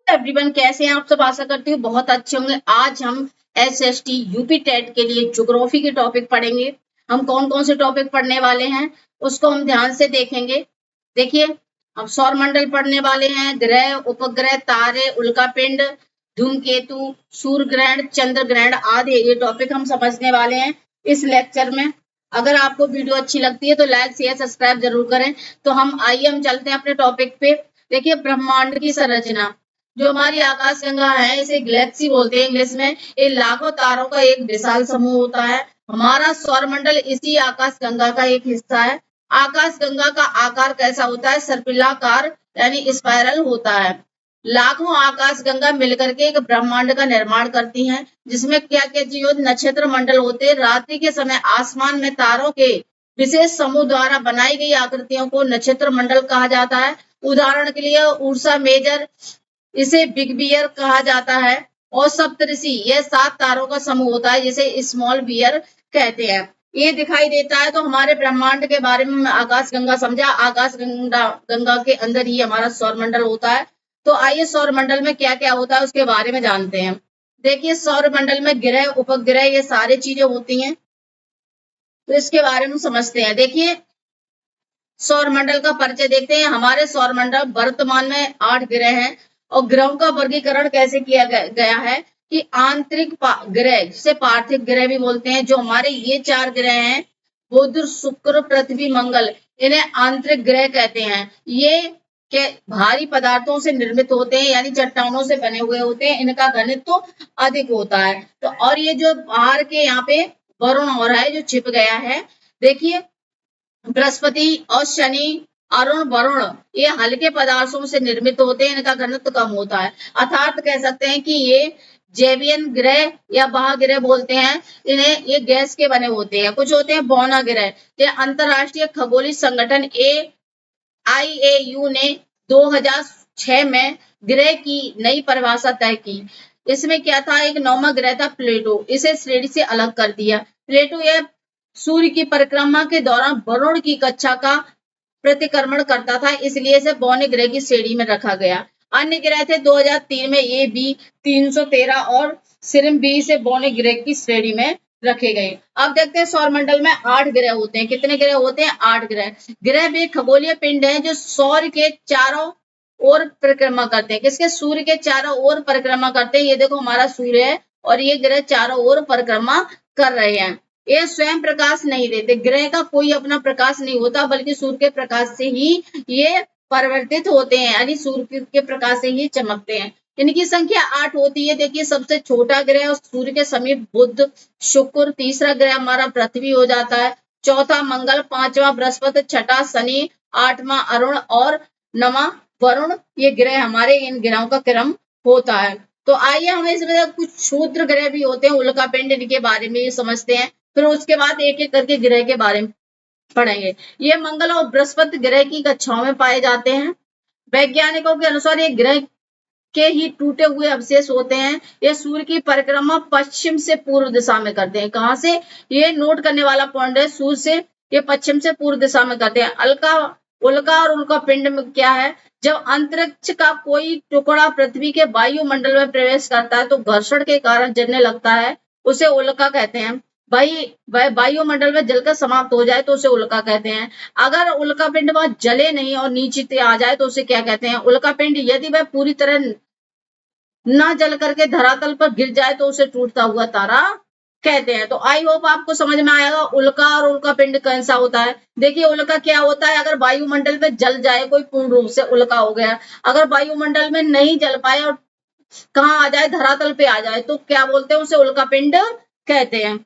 Everyone, कैसे हैं आप सब। आशा करती हूँ बहुत अच्छे होंगे। आज हम एसएसटी यूपी टेट के लिए ज्योग्राफी के टॉपिक पढ़ेंगे। हम कौन कौन से टॉपिक पढ़ने वाले हैं उसको हम ध्यान से देखेंगे। देखिए, हम सौरमंडल पढ़ने वाले हैं, ग्रह, उपग्रह, तारे, उल्कापिंड, धूमकेतु, सूर्य ग्रहण, चंद्र ग्रहण आदि ये टॉपिक हम समझने वाले हैं इस लेक्चर में। अगर आपको वीडियो अच्छी लगती है तो लाइक शेयर सब्सक्राइब जरूर करें। तो हम चलते हैं अपने टॉपिक पे। देखिए, ब्रह्मांड की संरचना। जो हमारी आकाशगंगा है इसे गैलेक्सी बोलते हैं इंग्लिश में। ये लाखों तारों का एक विशाल समूह होता है। हमारा सौरमंडल इसी आकाशगंगा का एक हिस्सा है। आकाशगंगा का आकार कैसा होता है? सर्पिलाकार यानी स्पाइरल होता है। लाखों आकाशगंगा मिलकर के एक ब्रह्मांड का निर्माण करती हैं, जिसमें क्या क्या चीज नक्षत्र मंडल होते हैं। रात्रि के समय आसमान में तारों के विशेष समूह द्वारा बनाई गई आकृतियों को नक्षत्र मंडल कहा जाता है। उदाहरण के लिए उर्सा मेजर, इसे बिग बियर कहा जाता है। और सप्तऋषि, यह 7 तारों का समूह होता है जिसे स्मॉल बियर कहते हैं। ये दिखाई देता है। तो हमारे ब्रह्मांड के बारे में आकाशगंगा समझा। आकाशगंगा गंगा के अंदर ही हमारा सौरमंडल होता है। तो आइए सौरमंडल में क्या क्या होता है उसके बारे में जानते हैं। देखिए, सौरमंडल में ग्रह, उपग्रह ये सारी चीजें होती हैं। तो इसके बारे में समझते हैं। देखिए, सौरमंडल का परिचय देखते हैं। हमारे सौरमंडल वर्तमान में 8 ग्रह हैं। और ग्रहों का वर्गीकरण कैसे किया गया है कि आंतरिक ग्रह, जिसे पार्थिव ग्रह भी बोलते हैं, जो हमारे ये 4 ग्रह हैं, बुध, शुक्र, पृथ्वी, मंगल, इन्हें आंतरिक ग्रह कहते हैं। ये के भारी पदार्थों से निर्मित होते हैं, यानी चट्टानों से बने हुए होते हैं। इनका घनत्व तो अधिक होता है। तो और ये जो बाहर के यहाँ पे वरुण हो रहा है जो छिप गया है, देखिए, बृहस्पति और शनि, अरुण, वरुण, ये हल्के पदार्थों से निर्मित होते हैं। इनका घनत्व कम होता है। अर्थात कह सकते हैं कि ये जैवियन ग्रह या महाग्रह बोलते हैं। इन्हें ये गैस के बने होते हैं। कुछ होते हैं बौना ग्रह। ये अंतरराष्ट्रीय खगोलीय संगठन IAU ने 2006 में ग्रह की नई परिभाषा तय की। इसमें क्या था? एक 9वां ग्रह था प्लेटो। इसे श्रेणी से अलग कर दिया। प्लेटो यह सूर्य की परिक्रमा के दौरान वरुण की कक्षा का प्रतिक्रमण करता था, इसलिए इसे बौने ग्रह की श्रेणी में रखा गया। अन्य ग्रह थे 2003 में ये बी 313 और सिरम बी से बौने ग्रह की श्रेणी में रखे गए। अब देखते हैं सौरमंडल में 8 ग्रह होते हैं। कितने ग्रह होते हैं? 8 ग्रह। ग्रह भी खगोलीय पिंड हैं जो सौर्य के चारों ओर परिक्रमा करते हैं। किसके? सूर्य के चारों ओर परिक्रमा करते हैं। ये देखो हमारा सूर्य है और ये ग्रह चारों ओर परिक्रमा कर रहे हैं। ये स्वयं प्रकाश नहीं देते। ग्रह का कोई अपना प्रकाश नहीं होता, बल्कि सूर्य के प्रकाश से ही ये परिवर्तित होते हैं, यानी सूर्य के प्रकाश से ही चमकते हैं। इनकी संख्या 8 होती है। देखिए, सबसे छोटा ग्रह सूर्य के समीप बुध, शुक्र, तीसरा ग्रह हमारा पृथ्वी हो जाता है, चौथा मंगल, पांचवा बृहस्पति, छठा शनि, आठवां अरुण और नवा वरुण। ये ग्रह हमारे, इन ग्रहों का क्रम होता है। तो आइए हम इसमें कुछ क्षुद्र ग्रह भी होते हैं, उल्कापिंड, इनके बारे में समझते हैं। फिर उसके बाद एक एक करके ग्रह के बारे में पढ़ेंगे। ये मंगल और बृहस्पति ग्रह की कक्षाओं में पाए जाते हैं। वैज्ञानिकों के अनुसार ये ग्रह के ही टूटे हुए अवशेष होते हैं। ये सूर्य की परिक्रमा पश्चिम से पूर्व दिशा में करते हैं। कहां से? ये नोट करने वाला पॉइंट है, सूर्य से ये पश्चिम से पूर्व दिशा में करते हैं। उल्का और उल्का पिंड में क्या है? जब अंतरिक्ष का कोई टुकड़ा पृथ्वी के वायुमंडल में प्रवेश करता है तो घर्षण के कारण जलने लगता है, उसे उल्का कहते हैं। वायुमंडल में जलकर समाप्त हो जाए तो उसे उल्का कहते हैं। अगर उल्कापिंड वहां जले नहीं और नीचे आ जाए तो उसे क्या कहते हैं? उल्कापिंड। यदि वह पूरी तरह न जल करके धरातल पर गिर जाए तो उसे टूटता हुआ तारा कहते हैं। तो आई होप आपको समझ में आएगा उल्का और उल्कापिंड कैसा होता है। देखिए, उल्का क्या होता है? अगर वायुमंडल में जल जाए कोई, पूर्ण रूप से उल्का हो गया। अगर वायुमंडल में नहीं जल पाए और कहाँ आ जाए? धरातल पे आ जाए तो क्या बोलते हैं? उसे उल्कापिंड कहते हैं।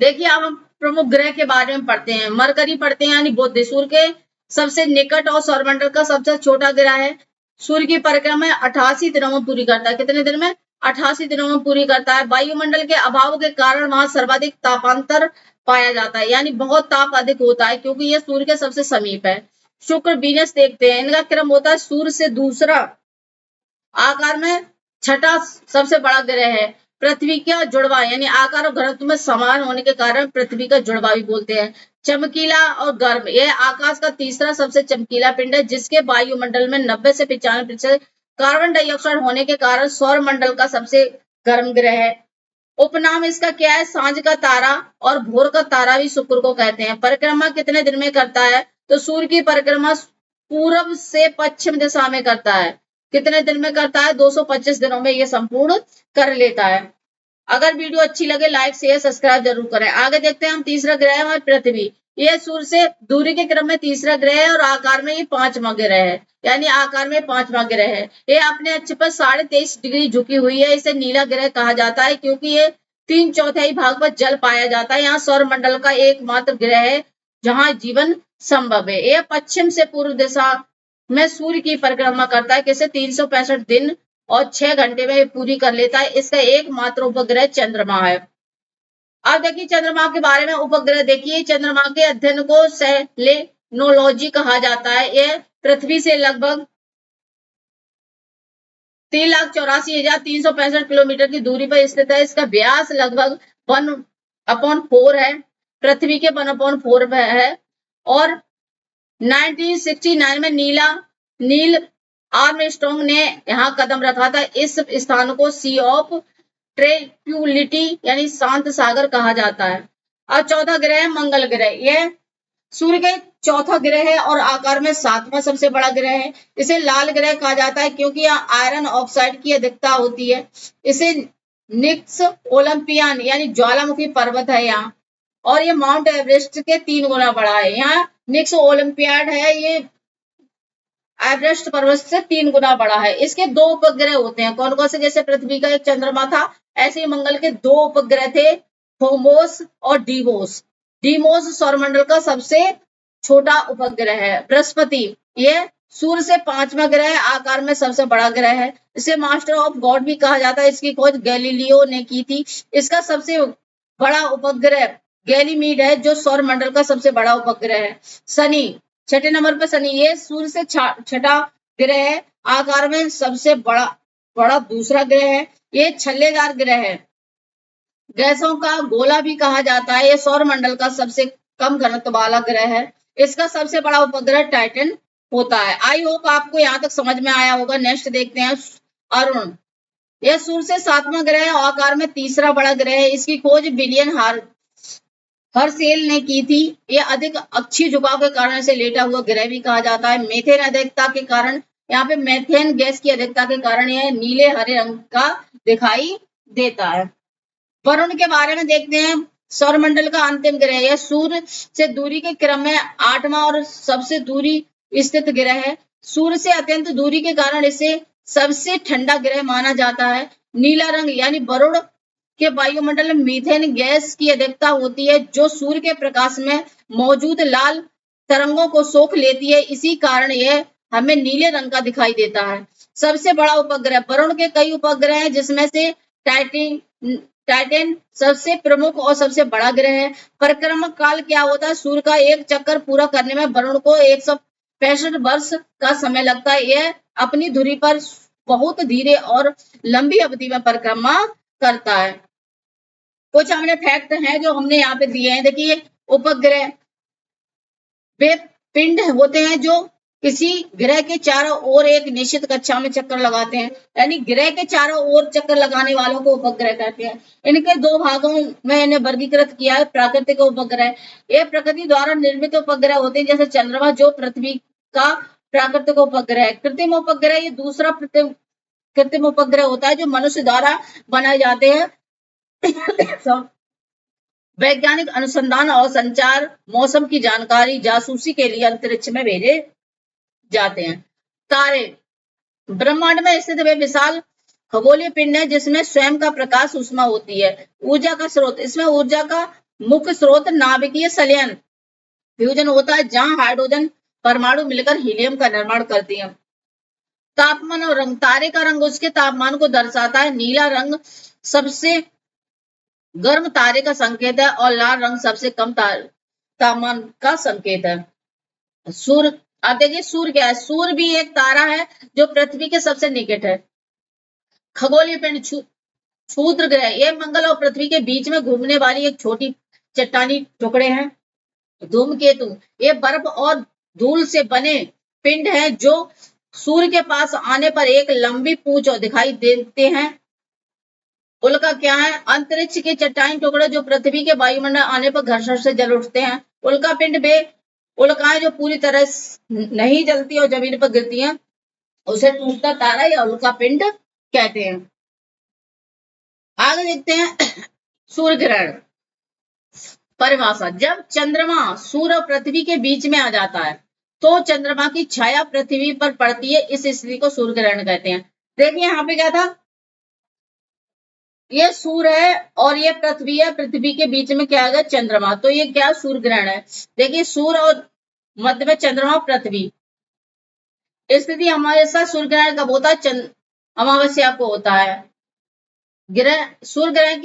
देखिए, अब हम प्रमुख ग्रह के बारे में पढ़ते हैं। मरकरी पढ़ते हैं, यानी बुध, सूर्य के सबसे निकट और सौरमंडल का सबसे छोटा ग्रह है। सूर्य की परिक्रमा 88 दिनों में पूरी करता है। कितने दिन में? 88 दिनों में पूरी करता है। वायुमंडल के अभाव के कारण वहां सर्वाधिक तापांतर पाया जाता है, यानी बहुत ताप अधिक होता है, क्योंकि यह सूर्य के सबसे समीप है। शुक्र, वीनस देखते हैं। इनका क्रम होता है सूर्य से दूसरा, आकार में छठा सबसे बड़ा ग्रह है। पृथ्वी का जुड़वा, यानी आकार और घनत्व में समान होने के कारण पृथ्वी का जुड़वा भी बोलते हैं। चमकीला और गर्म, यह आकाश का तीसरा सबसे चमकीला पिंड है, जिसके वायुमंडल में 90 से 95% कार्बन डाइऑक्साइड होने के कारण सौर मंडल का सबसे गर्म ग्रह है। उपनाम इसका क्या है? सांझ का तारा और भोर का तारा भी शुक्र को कहते हैं। परिक्रमा कितने दिन में करता है? तो सूर्य की परिक्रमा पूर्व से पश्चिम दिशा में करता है। कितने दिन में करता है? 225 दिनों में ये संपूर्ण कर लेता है। अगर वीडियो अच्छी लगे लाइक शेयर सब्सक्राइब जरूर करें। आगे देखते हैं हम तीसरा ग्रह है हमारी पृथ्वी। यह सूर्य से दूरी के क्रम में तीसरा ग्रह है और आकार में ये 5वां ग्रह है, यानी आकार में 5वां ग्रह है। ये अपने अक्ष पर 23.5 डिग्री झुकी हुई है। इसे नीला ग्रह कहा जाता है क्योंकि ये 3/4 भाग पर जल पाया जाता है। यहाँ सौर मंडल का एकमात्र ग्रह है जहाँ जीवन संभव है। यह पश्चिम से पूर्व दिशा में सूर्य की परिक्रमा करता है। किसे 365 दिन और 6 घंटे में ये पूरी कर लेता है। इसका एकमात्र उपग्रह चंद्रमा है। अब देखिए चंद्रमा के बारे में। उपग्रह देखिए, चंद्रमा के अध्ययन को सेलेनोलॉजी कहा जाता है। यह पृथ्वी से लगभग 3,84,365 किलोमीटर की दूरी पर स्थित है। इसका व्यास लगभग 1/4 है, पृथ्वी के 1/4 है। और 1969 में नील आर्मस्ट्रांग ने यहाँ कदम रखा था। इस स्थान को सी ऑफ ट्रैंक्विलिटी यानी शांत सागर कहा जाता है। अब चौथा ग्रह है मंगल ग्रह। यह सूर्य का चौथा ग्रह है और आकार में 7वां सबसे बड़ा ग्रह है। इसे लाल ग्रह कहा जाता है क्योंकि यहाँ आयरन ऑक्साइड की अधिकता होती है। इसे निक्स ओलंपियन यानी ज्वालामुखी पर्वत है यहाँ, और ये माउंट एवरेस्ट के 3 गुना बड़ा है। यहाँ निक्स ओलंपियाड है, ये एवरेस्ट पर्वत से 3 गुना बड़ा है। इसके 2 उपग्रह होते हैं। कौन कौन से? जैसे पृथ्वी का एक चंद्रमा था, ऐसे ही मंगल के 2 उपग्रह थे, फोमोस और डीमोस। डीमोस सौरमंडल का सबसे छोटा उपग्रह है। बृहस्पति, यह सूर्य से 5वां ग्रह है, आकार में सबसे बड़ा ग्रह है। इसे मास्टर ऑफ गॉड भी कहा जाता है। इसकी खोज गैलीलियो ने की थी। इसका सबसे बड़ा उपग्रह गैलीमीड है जो सौरमंडल का सबसे बड़ा उपग्रह है। शनि, 6ठे नंबर पर शनि, ये सूर्य से 6ठा ग्रह है, आकार में सबसे बड़ा दूसरा ग्रह है। ये छल्लेदार ग्रह है, गैसों का गोला भी कहा जाता है। ये सौरमंडल का सबसे कम घनत्व वाला ग्रह है। इसका सबसे बड़ा उपग्रह टाइटन होता है। आई होप आपको यहाँ तक समझ में आया होगा। नेक्स्ट देखते हैं अरुण। यह सूर्य से 7वां ग्रह है, आकार में तीसरा बड़ा ग्रह है। इसकी खोज विलियम हर्शेल ने की थी। यह अधिक अक्षीय झुकाव के कारण इसे लेटा हुआ ग्रह भी कहा जाता है। मेथेन अधिकता के कारण, यहाँ पे मेथेन गैस की अधिकता के कारण यह नीले हरे रंग का दिखाई देता है। वरुण के बारे में देखते हैं। सौरमंडल का अंतिम ग्रह, यह सूर्य से दूरी के क्रम में 8वां और सबसे दूरी स्थित ग्रह है। सूर्य से अत्यंत दूरी के कारण इसे सबसे ठंडा ग्रह माना जाता है। नीला रंग यानी वरुण के वायुमंडल में मीथेन गैस की अधिकता होती है जो सूर्य के प्रकाश में मौजूद लाल तरंगों को सोख लेती है। इसी कारण यह हमें नीले रंग का दिखाई देता है। सबसे बड़ा उपग्रह, वरुण के कई उपग्रह हैं जिसमें से टाइटन सबसे प्रमुख और सबसे बड़ा ग्रह है। परिक्रमा काल क्या होता है? सूर्य का एक चक्कर पूरा करने में वरुण को 165 वर्ष का समय लगता है। यह अपनी धुरी पर बहुत धीरे और लंबी अवधि में परिक्रमा करता है। कुछ हमने फैक्ट हैं जो हमने यहाँ पे दिए हैं। देखिए, उपग्रह वे पिंड होते हैं जो किसी ग्रह के चारों ओर एक निश्चित कक्षा में चक्कर लगाते हैं, यानी ग्रह के चारों ओर चक्कर लगाने वालों को उपग्रह कहते हैं। इनके 2 भागों में इन्हें वर्गीकृत किया है। प्राकृतिक उपग्रह, ये प्रकृति द्वारा निर्मित उपग्रह होते हैं, जैसे चंद्रमा जो पृथ्वी का प्राकृतिक उपग्रह है। कृत्रिम उपग्रह, ये दूसरा कृत्रिम उपग्रह होता है जो मनुष्य द्वारा बनाए जाते हैं। वैज्ञानिक अनुसंधान और संचार, मौसम की जानकारी, जासूसी के लिए अंतरिक्ष में भेजे जाते हैं। तारे, ब्रह्मांड में स्थित वे विशाल खगोलीय पिंड है जिसमें स्वयं का प्रकाश ऊष्मा होती है। ऊर्जा का स्रोत, इसमें ऊर्जा का मुख्य स्रोत नाभिकीय संलयन फ्यूजन होता है जहां हाइड्रोजन परमाणु मिलकर हीलियम का निर्माण करती हैं। तापमान और रंग, तारे का रंग उसके तापमान को दर्शाता है। नीला रंग सबसे गर्म तारे का संकेत है और लाल रंग सबसे कम तापमान का संकेत है। सूर्य, अब देखिए सूर्य क्या है? सूर्य भी एक तारा है जो पृथ्वी के सबसे निकट है। खगोलीय पिंड, क्षुद्र ग्रह, ये मंगल और पृथ्वी के बीच में घूमने वाली एक छोटी चट्टानी टुकड़े हैं। धूमकेतु, ये बर्फ और धूल से बने पिंड हैं जो सूर्य के पास आने पर एक लंबी पूंछ दिखाई देते हैं। उल्का क्या है? अंतरिक्ष के चट्टानी टुकड़े जो पृथ्वी के वायुमंडल आने पर घर्षण से जल उठते हैं। उल्का पिंड वे उल्काएं जो पूरी तरह नहीं जलती और जमीन पर गिरती हैं, उसे टूटता तारा या उल्का पिंड कहते हैं। आगे देखते हैं सूर्य ग्रहण परिभाषा। जब चंद्रमा सूर्य और पृथ्वी के बीच में आ जाता है तो चंद्रमा की छाया पृथ्वी पर पड़ती है, इस स्थिति को सूर्य ग्रहण कहते हैं। देखिए यहाँ पे क्या था, ये सूर्य है और ये पृथ्वी है, पृथ्वी के बीच में क्या है? चंद्रमा। तो ये क्या सूर्य ग्रहण है। देखिए सूर्य और मध्य में चंद्रमा पृथ्वी, स्थिति हमेशा सूर्य ग्रहण कब होता है? अमावस्या को होता है। सूर्य ग्रहण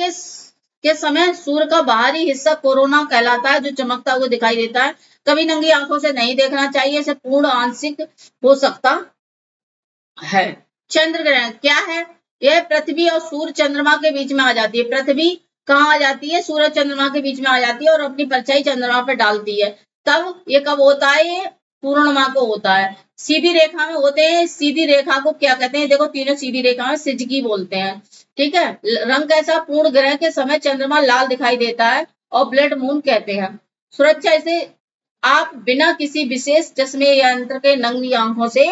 के समय सूर्य का बाहरी हिस्सा कोरोना कहलाता है, जो चमकता हुआ दिखाई देता है। कभी नंगी आंखों से नहीं देखना चाहिए, इसे पूर्ण आंशिक हो सकता है। चंद्र ग्रहण क्या है? यह पृथ्वी और सूर्य चंद्रमा के बीच में आ जाती है। पृथ्वी कहाँ आ जाती है? सूर्य चंद्रमा के बीच में आ जाती है और अपनी परछाई चंद्रमा पर डालती है। तब ये कब होता है? ये पूर्णिमा को होता है। सीधी रेखा में होते हैं। सीधी रेखा को क्या कहते हैं? देखो तीनों सीधी रेखा में सिजगी बोलते हैं। ठीक है। रंग कैसा? पूर्ण ग्रहण के समय चंद्रमा लाल दिखाई देता है और ब्लड मून कहते हैं। सुरक्षा, इसे आप बिना किसी विशेष चश्मे या यंत्र के नंगी आंखों से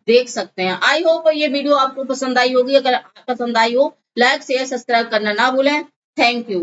देख सकते हैं। आई होप ये वीडियो आपको पसंद आई होगी। अगर पसंद आई हो, लाइक शेयर सब्सक्राइब करना ना भूलें। Thank you.